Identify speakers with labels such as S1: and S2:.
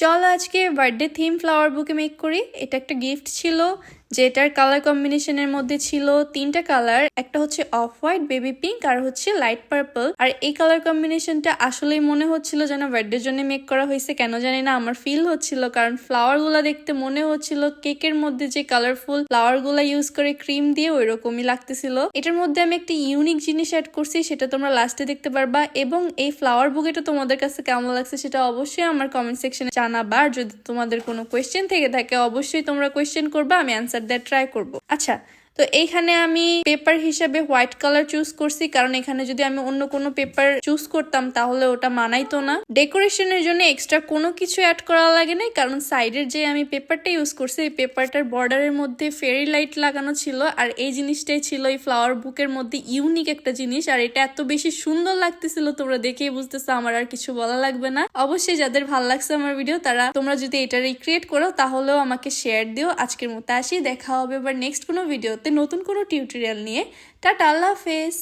S1: চলো আজকে birthday theme flower বুকে মেক করি। এটা একটা গিফট ছিল যেটার কালার কম্বিনেশনের মধ্যে ছিল তিনটা কালার, একটা হচ্ছে অফ হোয়াইট, বেবি পিঙ্ক আর হচ্ছে লাইট পার্পল। আর এই কালার কম্বিনেশনটা আসলেই মনে হচ্ছিল যেন বার্থডের জন্য মেক করা হয়েছে, কেন জানি না আমার ফিল হচ্ছিল, কারণ ফ্লাওয়ার গুলা দেখতে মনে হচ্ছিল কেকের মধ্যে যে কালারফুল ফ্লাওয়ার গুলা ইউজ করে ক্রিম দিয়ে ওই রকমই লাগতেছিল। এটার মধ্যে আমি একটা ইউনিক জিনিস অ্যাড করছি, সেটা তোমরা লাস্টে দেখতে পারবা। এবং এই ফ্লাওয়ার বুকেটা তোমাদের কাছে কেমন লাগছে সেটা অবশ্যই আমার কমেন্ট সেকশনে জানাবা। আর যদি তোমাদের কোনো কোয়েশ্চেন থেকে থাকে অবশ্যই তোমরা কোয়েশ্চেন করবা, আমি অ্যান্সার দেওয়ার ট্রাই করব। আচ্ছা, তো এইখানে আমি পেপার হিসাবে হোয়াইট কালার চুজ করছি, কারণ এখানে যদি আমি অন্য কোনো পেপার চুজ করতাম তাহলে ওটা মানাইতো না। ডেকোরেশনের জন্য এক্সট্রা কোনো কিছু অ্যাড করা লাগে না, কারণ সাইডের যে আমি পেপারটা ইউজ করছি এই পেপারটার বর্ডারের মধ্যে ফেরি লাইট লাগানো ছিল। আর এই জিনিসটাই ছিল এই ফ্লাওয়ার বুকের মধ্যে ইউনিক একটা জিনিস, আর এটা এত বেশি সুন্দর লাগতেছিল তোমরা দেখেই বুঝতেছো, আমার আর কিছু বলা লাগবে না। অবশ্যই যাদের ভালো লাগছে আমার ভিডিও তোমরা যদি এটা রিক্রিয়েট করো তাহলেও আমাকে শেয়ার দিও। আজকের মতো আসি, দেখা হবে এবার নেক্সট কোনো ভিডিওতে নতুন কোনো টিউটোরিয়াল নিয়ে। টাটা, আল্লাহ হাফেজ।